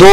2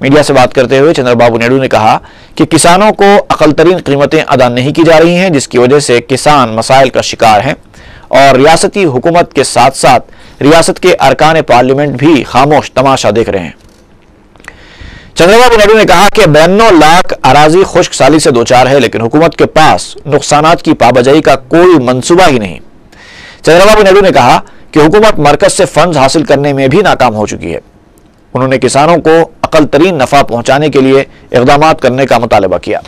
media से बात करते हुए चंद्रबाबू नायडू ने कहा कि किसानों को अकल तरीन कीमतें अदा नहीं की जा रही हैं, जिसकी वजह से किसान मसाइल का शिकार हैं और रियासती हुकूमत के साथ साथ रियासत के अरकान पार्लियामेंट भी खामोश तमाशा देख रहे हैं। चंद्रबाबू नायडू ने कहा कि 92 लाख अराजी खुश्क साली से दो चार है, लेकिन हुकूमत के पास नुकसानात की पाबजाई का कोई मंसूबा ही नहीं। चंद्रबाबू नायडू ने कहा कि हुकूमत मरकज से फंड हासिल करने में भी नाकाम हो चुकी है। उन्होंने किसानों को अकल तरीन नफा पहुंचाने के लिए इक़दाम करने का मुतालबा किया।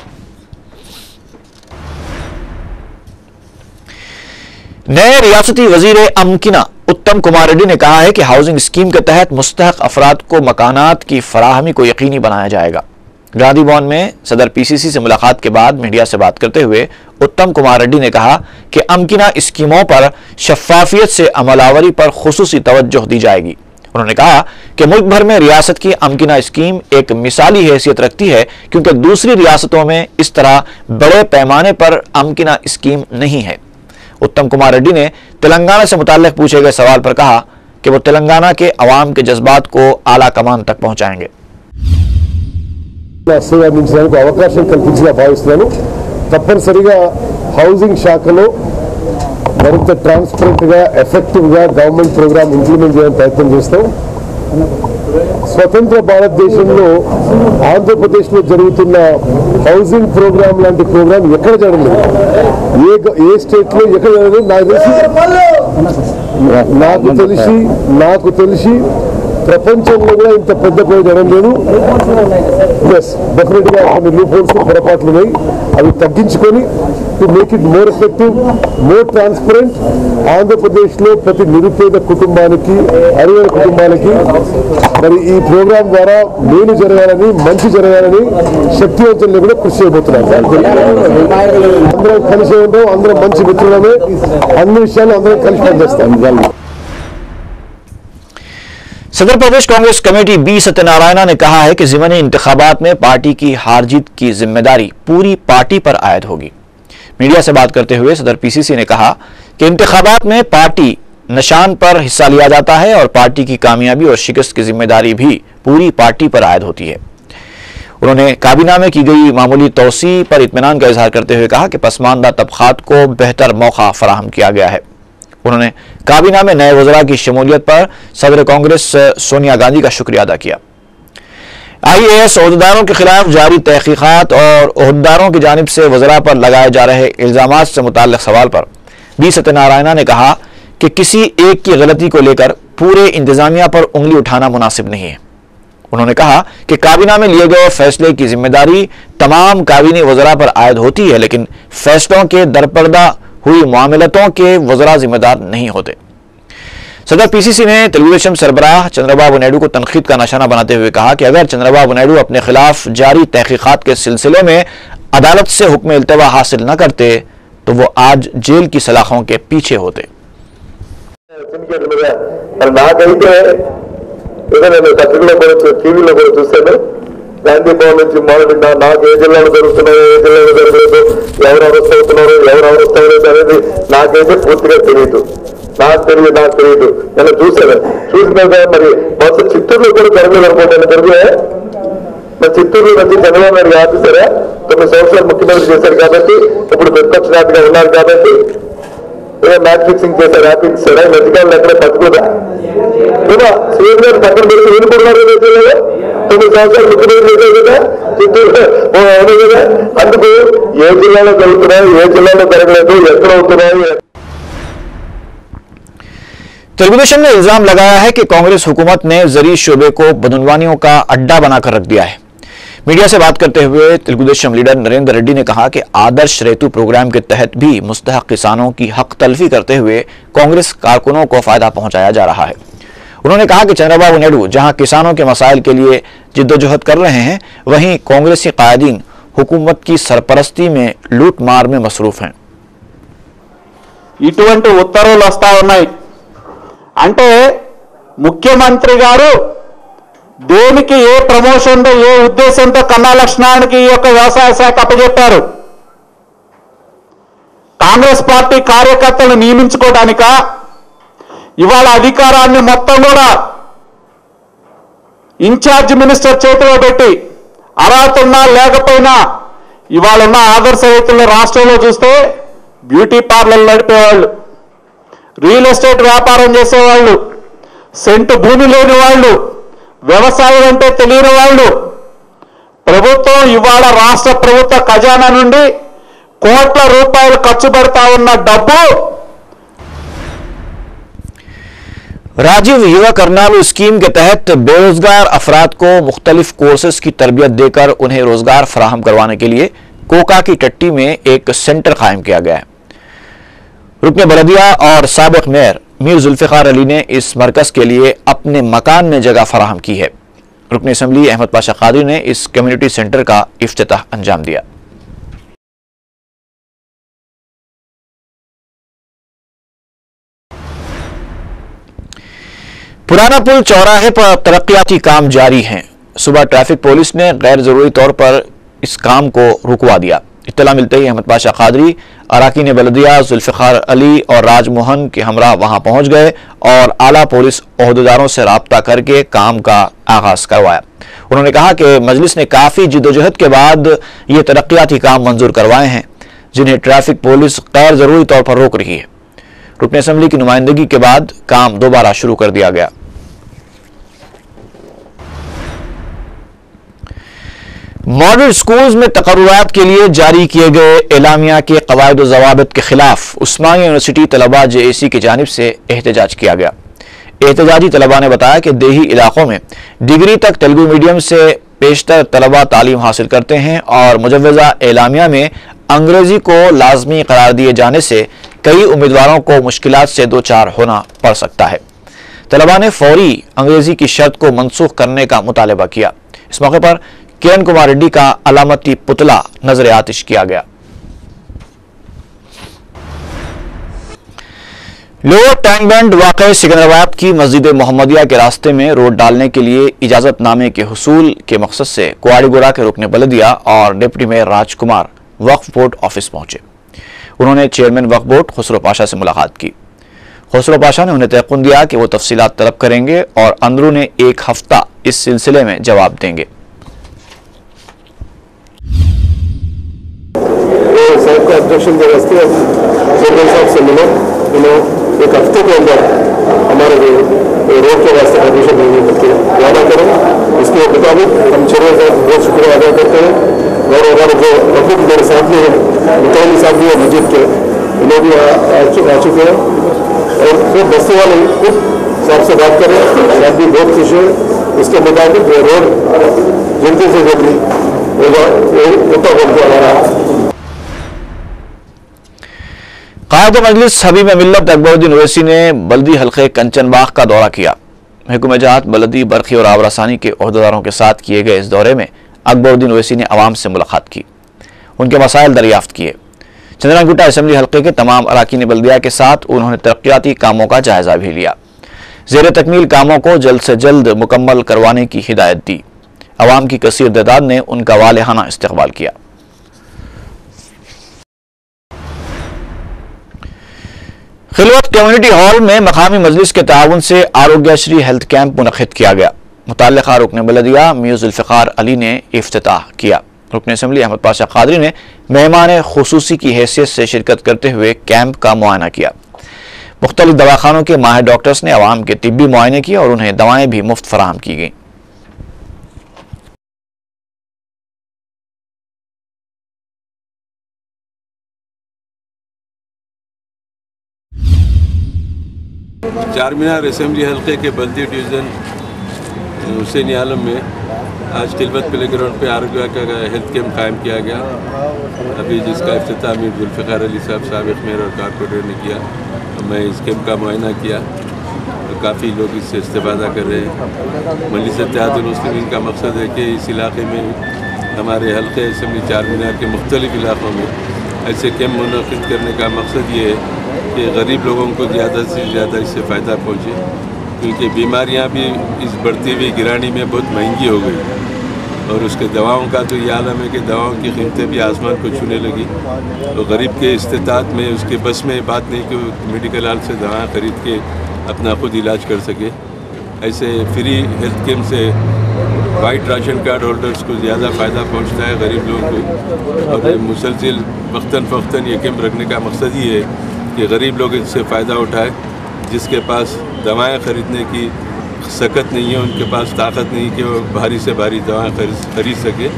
नए रियासती वजीर अमकिना उत्तम कुमार रेड्डी ने कहा है कि हाउसिंग स्कीम के तहत मुस्तहक अफराद को मकानात की फराहमी को यकीनी बनाया जाएगा। गांधी भवन में सदर पीसीसी से मुलाकात के बाद मीडिया से बात करते हुए उत्तम कुमार रेड्डी ने कहा कि अमकिना स्कीमों पर शफाफियत से अमलावरी पर खुसूसी तवज्जो दी जाएगी। उन्होंने कहा कि मुल्क भर में रियासत की अमकिना स्कीम एक मिसाली हैसियत रखती है, क्योंकि दूसरी रियासतों में इस तरह बड़े पैमाने पर अमकिना स्कीम नहीं है। उत्तम कुमार रेड्डी ने तेलंगाना से मुताल्लिक पूछे गए सवाल पर कहा कि वो तेलंगाना के अवाम के जज्बात को आला कमान तक पहुंचाएंगे। అవకాశం కల్పించిన భావిస్తున్నాను। తప్పనిసరిగా హౌసింగ్ శాఖలో మరింత ట్రాన్స్పరెంట్ గా ఎఫెక్టివ్ గా గవర్నమెంట్ ప్రోగ్రామ్ ఇంప్లిమెంట్ చేయడానికి ప్రయత్నం చేస్తాం। స్వతంత్ర భారతదేశంలో ఆంధ్రప్రదేశ్లో జరుగుతున్న హౌసింగ్ ప్రోగ్రామ్ లాంటి ప్రోగ్రామ్ ఎక్కడ జరగలేదు, ఏ స్టేట్లో ఎక్కడ జరగలేదు। నాకు తెలిసి ప్రపంచంలో కూడా ఇంత పెద్ద ప్రయోజనం లేదు। ఎస్, డెఫినెట్ గా కొన్ని లూప్ హోల్స్ పొరపాట్లు ఉన్నాయి, అవి తగ్గించుకొని to make it more effective, more transparent, ఆంధ్రప్రదేశ్లో ప్రతి నిరుపేద కుటుంబానికి, అరువైన కుటుంబాలకి మరి ఈ ప్రోగ్రాం ద్వారా మేలు జరగాలని, మంచి జరగాలని శక్తివంతంగా కూడా కృషి చేయబోతున్నారు। అందరం కలిసి ఉంటాం, అందరం మంచి మిత్రులమే, అన్ని విషయాలు అందరం కలిసి పనిచేస్తాం। सदर प्रदेश कांग्रेस कमेटी बी सत्यनारायण ने कहा है कि ज़िमनी इंतखाबात में पार्टी की हार जीत की जिम्मेदारी पूरी पार्टी पर आयद होगी। मीडिया से बात करते हुए सदर पीसीसी ने कहा कि इंतखाबात में पार्टी निशान पर हिस्सा लिया जाता है और पार्टी की कामयाबी और शिकस्त की जिम्मेदारी भी पूरी पार्टी पर आयद होती है। उन्होंने काबीना में की गई मामूली तोसी पर इत्मीनान का इजहार करते हुए कहा कि पसमानदा तबकात को बेहतर मौका फराहम किया गया है। उन्होंने काबीना में नए वज़रा की शमूलियत पर सदर कांग्रेस सोनिया गांधी का शुक्रिया अदा किया। IAS ओहदेदारों के खिलाफ जारी तहकीकात और ओहदेदारों की जानिब से वज़रा पर लगाए जा रहे इल्ज़ामात से मुताल्लिक़ सवाल पर बी सत्यनारायण ने कहा कि किसी एक की गलती को लेकर पूरे इंतजामिया पर उंगली उठाना मुनासिब नहीं है। उन्होंने कहा कि काबीना में लिए गए फैसले की जिम्मेदारी तमाम काबीनी वज़रा पर आयद होती है, लेकिन फैसलों के दरपर्दा हुई मामलतों के वज़रा जिम्मेदार नहीं होते। सदर पीसीसी ने तेलुगुदेशम सरबराह चंद्रबाबू नायडू को तनकीद का निशाना बनाते हुए कहा कि अगर चंद्रबाबू नायडू अपने खिलाफ जारी तहकीकात के सिलसिले में अदालत से हुक्म इल्तवा हासिल न करते तो वो आज जेल की सलाखों के पीछे होते। గాంధీ భవన్ నుంచి మొదలుగా నాకు ఏ జిల్లాలో జరుగుతున్నాయో, ఏ జిల్లాలో జరగలేదు, ఎవరు అరెస్ట్ అవుతున్నారో, ఎవరు అరెస్ట్ అవ్వలేదు అనేది నాకైతే పూర్తిగా తెలియదు। నేను చూసిన మరి మొత్తం చిత్తూరులో కూడా జరగలేదు అనుకోండి। జరిగే మరి చిత్తూరులో వచ్చి చంద్రబాబు నాయుడు ఆఫీసరా 9 సంవత్సరాలు ముఖ్యమంత్రి చేశారు కాబట్టి, ఇప్పుడు ప్రతిపక్ష నేతగా ఉన్నారు కాబట్టి మ్యాచ్ ఫిక్సింగ్ చేశారు, ఆపించారా, అధికారులు ఎక్కడ పట్టుకోదా సీఎం గారు పక్కన పెడితే ఎన్నుకున్నారు 9 సంవత్సరాలు ముఖ్యమంత్రి చేశారు కదా చిత్తూరులో, అవును కదా। అందుకు ఏ జిల్లాలో జరుగుతున్నాయో, ఏ జిల్లాలో జరగలేదు, ఎక్కడ అవుతున్నాయో। तेलुगुदेशम ने इल्जाम लगाया है कि कांग्रेस हुकूमत ने ज़री शोबे को बदनवानियों का अड्डा बनाकर रख दिया है। मीडिया से बात करते हुए तेलुगुदेशम लीडर नरेंद्र रेड्डी ने कहा कि आदर्श रेतु प्रोग्राम के तहत भी मुस्तहक किसानों की हक तलफी करते हुए कांग्रेस कारकुनों को फायदा पहुंचाया जा रहा है। उन्होंने कहा कि चंद्रबाबू नायडू जहां किसानों के मसाइल के लिए जिद्दोजहद कर रहे हैं, वहीं कांग्रेसी कायदीन हुकूमत की सरपरस्ती में लूट मार में मसरूफ हैं। ఇటువంటి ఉత్తర్వులు వస్తా ఉన్నాయి అంటే ముఖ్యమంత్రి గారు దేనికి ఏ ప్రమోషన్తో ఏ ఉద్దేశంతో కన్నా లక్ష్మణానికి ఈ యొక్క వ్యవసాయ శాఖ అప్పచెప్పారు? కాంగ్రెస్ పార్టీ కార్యకర్తలను నియమించుకోవడానికా? ఇవాళ అధికారాన్ని మొత్తం కూడా ఇన్ఛార్జ్ మినిస్టర్ చేతిలో పెట్టి అర్హత ఉన్నా లేకపోయినా ఇవాళ ఉన్న ఆదర్శ రైతుల రాష్ట్రంలో చూస్తే బ్యూటీ పార్లర్లు నడిపేవాళ్ళు, రియల్ ఎస్టేట్ వ్యాపారం చేసేవాళ్ళు, సెంటు భూమి లేని వాళ్ళు, వ్యవసాయం అంటే తెలియని వాళ్ళు, ప్రభుత్వం ఇవాళ రాష్ట్ర ప్రభుత్వ ఖజానా నుండి కోట్ల రూపాయలు ఖర్చు పెడతా ఉన్న డబ్బు राजीव युवा कर्नालू स्कीम के तहत बेरोजगार अफराद को मुख्तलिफ कोर्सेज की तरबियत देकर उन्हें रोजगार फराहम करवाने के लिए कोका की टट्टी में एक सेंटर कायम किया गया है। रुकने बलदिया और साबिक मेयर मीर जुल्फिकार अली ने इस मरकज के लिए अपने मकान में जगह फराहम की है। रुकने असम्बली अहमद पाशा कादरी ने इस कम्युनिटी सेंटर का इफ्तिताह अंजाम दिया। पुराना पुल चौराहे पर तरक्याती काम जारी हैं। सुबह ट्रैफिक पुलिस ने गैर जरूरी तौर पर इस काम को रुकवा दिया। इत्तला मिलते ही अहमद पाशा कादरी, अराकीन बलदिया जुल्फिकार अली और राजमोहन के हमरा वहां पहुंच गए और आला पुलिस ओहदेदारों से राब्ता करके काम का आगाज करवाया। उन्होंने कहा कि मजलिस ने काफी जिद्दोजहद के बाद ये तरक्याती काम मंजूर करवाए हैं जिन्हें ट्रैफिक पुलिस गैर जरूरी तौर पर रोक रही है। रुकने असम्बली की नुमाइंदगी के बाद काम दोबारा शुरू कर दिया गया। मॉडल स्कूल्स में तकर्रुरात के लिए जारी किए गए एलामिया के कवायद व ज़वाबित के खिलाफ उस्मानिया यूनिवर्सिटी तलबा JAC की जानिब से एहतजाज किया गया। एहतजाजी तलबा ने बताया कि देही इलाकों में डिग्री तक तेलुगु मीडियम से पेशतर तलबा तालीम हासिल करते हैं और मुजव्वज़ा एलामिया में अंग्रेजी को लाजमी करार दिए जाने से कई उम्मीदवारों को मुश्किलात से दो चार होना पड़ सकता है। तलबा ने फौरी अंग्रेजी की शर्त को मनसूख करने का मुतालबा किया। इस मौके पर किरण कुमार रेड्डी का अलामती पुतला नजर आतिश किया गया। लोअर टैंक बैंड वाक़ई सिकंदराबाद की मस्जिद मोहम्मदिया के रास्ते में रोड डालने के लिए इजाजतनामे के हुसूल के मकसद से कुआड़ीगोड़ा के रुकने बलदिया और डिप्टी मेयर राजकुमार वक्फ बोर्ड ऑफिस पहुंचे। उन्होंने चेयरमैन वक्फ बोर्ड खुसरो पाशा से मुलाकात की। खुसरो पाशा ने उन्हें तयक़ुन दिया कि वो तफसीलात तलब करेंगे और अंदरून एक हफ्ता इस सिलसिले में जवाब देंगे। साहब का ऑब्जेक्शन के वास्ते चेयरमैन साहब से मिले, उन्हें एक हफ्ते के अंदर हमारे रोड के वास्ते परमिशन देने करके वादा करें। इसके मुताबिक हम चेयरमैन साहब बहुत शुक्रिया अदा करते हैं और हमारे जो वफद मेरे साथ में मुतवल्ली साहब भी मस्जिद के उन्हें भी आ चुके हैं और फिर बस्ती वाले खुद साहब से बात करें, साहब भी बहुत खुश है। इसके मुताबिक ये रोड जल्दी से जल्दी होता हमारा। कायद मजलिस हबीब मिल्लत अकबरुद्दीन ओवैसी ने बल्दी हल्के कंचनबाग का दौरा किया। हुकूमत जहात बल्दी बरखी और आबरासानी के ओहदेदारों के साथ किए गए इस दौरे में अकबरुद्दीन ओवैसी ने अवाम से मुलाकात की, उनके मसाइल दरियाफ्त किए। चंद्रागुट्टा असम्बली हल्के के तमाम अराकीन बल्दिया के साथ उन्होंने तरक्याती कामों का जायजा भी लिया। ज़ेर तकमील कामों को जल्द से जल्द मुकम्मल करवाने की हिदायत दी। अवाम की कसीर तादाद ने उनका वालेहाना इस्तकबाल किया। खिलवत कम्युनिटी हॉल में मकामी मजलिस के ताउन से आरोग्यश्री हेल्थ कैंप मुनक़िद किया गया। मुतल्लिक़ा रुकने बलदिया मीर जुल्फ़िकार अली ने इफ्तिताह किया। रुकने असम्बली अहमद पाशा कादरी ने मेहमान खुसूसी की हैसियत से शिरकत करते हुए कैंप का मुआयना किया। मुख्तलिफ दवाखानों के माहिर डॉक्टर्स ने अवाम के तिब्बी मुआयने किए और उन्हें दवाएं भी मुफ्त फराहम की गईं। चारमीनार असेंबली हल्के के बल्दी डिवीज़न हुसैनी आलम में आज खिलवत प्ले ग्राउंड पर आरोग्य का हेल्थ कैंप कायम किया गया। अभी जिसका इफ्तिताह मीर जुल्फ़िकार अली साहब साबिक़ मेयर और कारपोरेटर ने किया। मैं इस कैंप का मुआयना किया तो काफ़ी लोग इससे इस्तेफ़ादा कर रहे हैं। मजलिस इत्तेहादुल मुस्लिमीन का मकसद है कि इस इलाके में हमारे हल्के असेंबली चारमीनार के मुख्तलिफ़ इलाक़ों में ऐसे कैंप मुनक़िद करने का मकसद ये है कि गरीब लोगों को ज़्यादा से ज़्यादा इससे फ़ायदा पहुँचे, क्योंकि बीमारियाँ भी इस बढ़ती हुई गिरानी में बहुत महंगी हो गई और उसके दवाओं का तो ये आलम है कि दवाओं की कीमतें भी आसमान को छूने लगी। तो गरीब के इस्तेताअत में उसके बस में बात नहीं कि मेडिकल हॉल से दवाएँ ख़रीद के अपना खुद इलाज कर सके। ऐसे फ्री हेल्थ कैंप से वाइट राशन कार्ड होल्डर्स को ज़्यादा फ़ायदा पहुंचता है, गरीब लोगों को। और मुसलसिल वक्तन फ़वक्तन ये कैंप रखने का मकसद ही है कि गरीब लोग इससे फ़ायदा उठाए, जिसके पास दवाएं ख़रीदने की सकत नहीं है, उनके पास ताकत नहीं कि वो भारी से भारी दवाएं खरीद सके।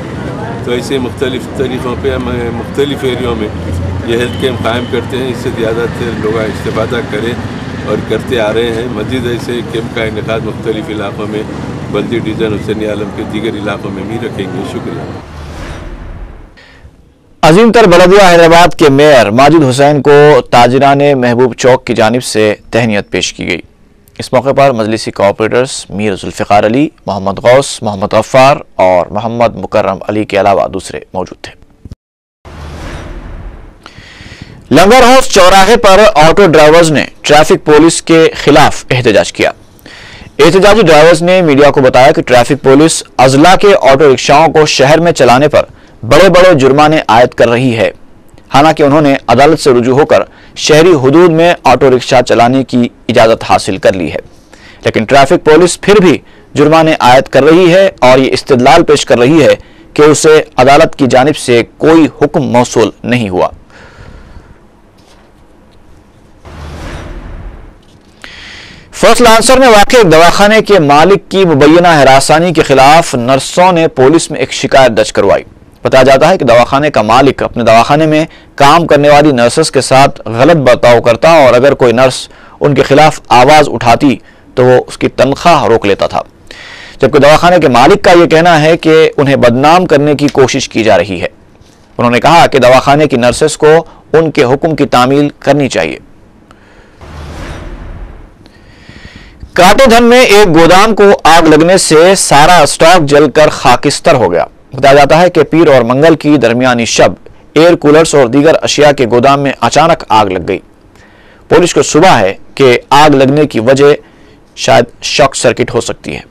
तो ऐसे मुख्तलिफ़ तरीक़ों पर हम मुख्तलिफ़ एरियों में ये हेल्थ कैंप कायम करते हैं, इससे ज़्यादातर लोग इस्तेफ़ादा करें और करते आ रहे हैं। मज़ीद ऐसे कैंप का इनेकाद मुख्तलिफ़ इलाक़ों में बल्दी डिवीज़न हुसैन आलम के दीगर इलाक़ों में भी रखेंगे। शुक्रिया। अजीम तर बलदिया हैदराबाद के मेयर माजिद हुसैन को ताजिराने महबूब चौक की जानिब से तहनीत पेश की गई। इस मौके पर मजलिसी कॉर्पोरेटर्स मीर जुल्फ़िकार अली, मोहम्मद गौस, मोहम्मद गफ्फार और मोहम्मद मुकर्रम अली के अलावा दूसरे मौजूद थे। लंगर हाउस चौराहे पर ऑटो ड्राइवर्स ने ट्रैफिक पुलिस के खिलाफ एहतजाज किया। एहतजाजी ड्राइवर्स ने मीडिया को बताया कि ट्रैफिक पुलिस अजला के ऑटो रिक्शाओं को शहर में चलाने पर बड़े बड़े जुर्माने आयद कर रही है। हालांकि उन्होंने अदालत से रुजू होकर शहरी हुदूद में ऑटो रिक्शा चलाने की इजाजत हासिल कर ली है, लेकिन ट्रैफिक पुलिस फिर भी जुर्माने आयद कर रही है और ये इस्तिदलाल पेश कर रही है कि उसे अदालत की जानिब से कोई हुक्म मौसूल नहीं हुआ। फर्स्ट लांसर में वाक़ एक दवाखाने के मालिक की मुबैना हरासानी के खिलाफ नर्सों ने पुलिस में एक शिकायत दर्ज करवाई। बताया जाता है कि दवाखाने का मालिक अपने दवाखाने में काम करने वाली नर्सेस के साथ गलत बर्ताव करता और अगर कोई नर्स उनके खिलाफ आवाज उठाती तो वो उसकी तनख्वाह रोक लेता था, जबकि दवाखाने के मालिक का यह कहना है कि उन्हें बदनाम करने की कोशिश की जा रही है। उन्होंने कहा कि दवाखाने की नर्सेस को उनके हुक्म की तामील करनी चाहिए। काटेधन में एक गोदाम को आग लगने से सारा स्टॉक जलकर खाकिस्तर हो गया। बताया जाता है कि पीर और मंगल की दरमियानी शब एयर कूलर्स और दीगर अशिया के गोदाम में अचानक आग लग गई। पुलिस को सुबह है कि आग लगने की वजह शायद शॉर्ट सर्किट हो सकती है।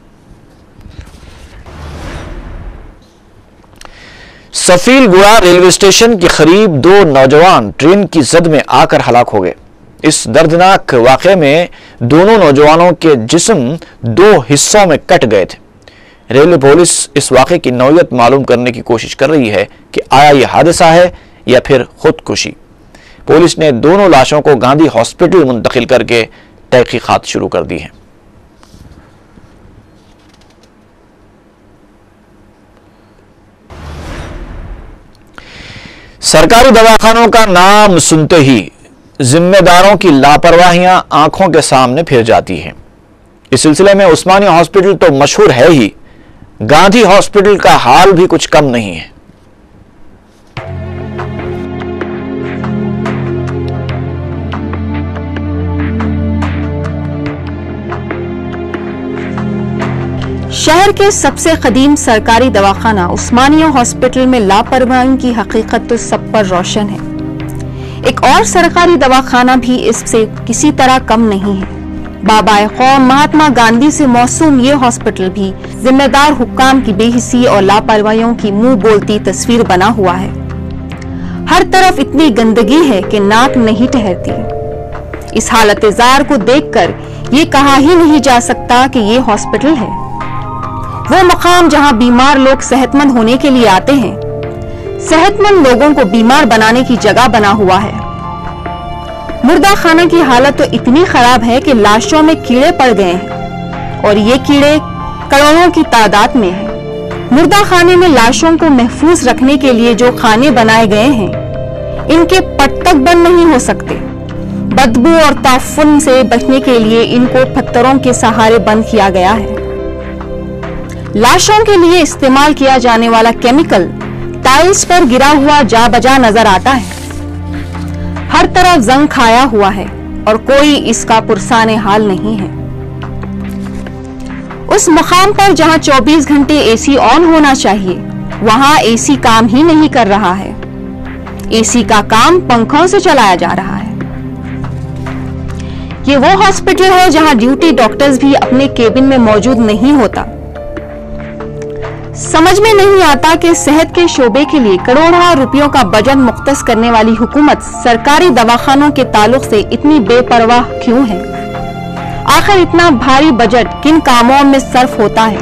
सफीलगुड़ा रेलवे स्टेशन के करीब 2 नौजवान ट्रेन की जद में आकर हलाक हो गए। इस दर्दनाक वाक़े में दोनों नौजवानों के जिस्म 2 हिस्सों में कट गए थे। रेलवे पुलिस इस वाक़े की नौयत मालूम करने की कोशिश कर रही है कि आया यह हादसा है या फिर खुदकुशी। पुलिस ने दोनों लाशों को गांधी हॉस्पिटल मुंतकिल करके तहकीकात शुरू कर दी हैं। सरकारी दवाखानों का नाम सुनते ही जिम्मेदारों की लापरवाहियां आंखों के सामने फिर जाती हैं। इस सिलसिले में उस्मानिया हॉस्पिटल तो मशहूर है ही, गांधी हॉस्पिटल का हाल भी कुछ कम नहीं है। शहर के सबसे कदीम सरकारी दवाखाना उस्मानिया हॉस्पिटल में लापरवाही की हकीकत तो सब पर रोशन है। एक और सरकारी दवाखाना भी इससे किसी तरह कम नहीं है। बाबाए कौम महात्मा गांधी से मौसूम ये हॉस्पिटल भी जिम्मेदार हुक्काम की बेहिसी और लापरवाहियों की मुंह बोलती तस्वीर बना हुआ है। हर तरफ इतनी गंदगी है कि नाक नहीं ठहरती। इस हालत जार को देखकर ये कहा ही नहीं जा सकता कि ये हॉस्पिटल है। वो मकाम जहां बीमार लोग सेहतमंद होने के लिए आते हैं, सेहतमंद लोगों को बीमार बनाने की जगह बना हुआ है। मुर्दा खाना की हालत तो इतनी खराब है कि लाशों में कीड़े पड़ गए हैं और ये कीड़े करोड़ों की तादाद में हैं। मुर्दा खाने में लाशों को महफूज रखने के लिए जो खाने बनाए गए हैं, इनके पट तक बंद नहीं हो सकते। बदबू और ताफुन से बचने के लिए इनको पत्थरों के सहारे बंद किया गया है। लाशों के लिए इस्तेमाल किया जाने वाला केमिकल टाइल्स पर गिरा हुआ जा बजा नजर आता है। हर तरफ जंग खाया हुआ है और कोई इसका पुरसाने हाल नहीं है। उस मकाम पर जहां 24 घंटे एसी ऑन होना चाहिए, वहां एसी काम ही नहीं कर रहा है। एसी का काम पंखों से चलाया जा रहा है। ये वो हॉस्पिटल है जहां ड्यूटी डॉक्टर्स भी अपने केबिन में मौजूद नहीं होता। समझ में नहीं आता कि सेहत के शोबे के लिए करोड़ों रुपयों का बजट मुख्तस करने वाली हुकूमत सरकारी दवाखानों के ताल्लुक से इतनी बेपरवाह क्यों है। आखिर इतना भारी बजट किन कामों में सर्फ होता है।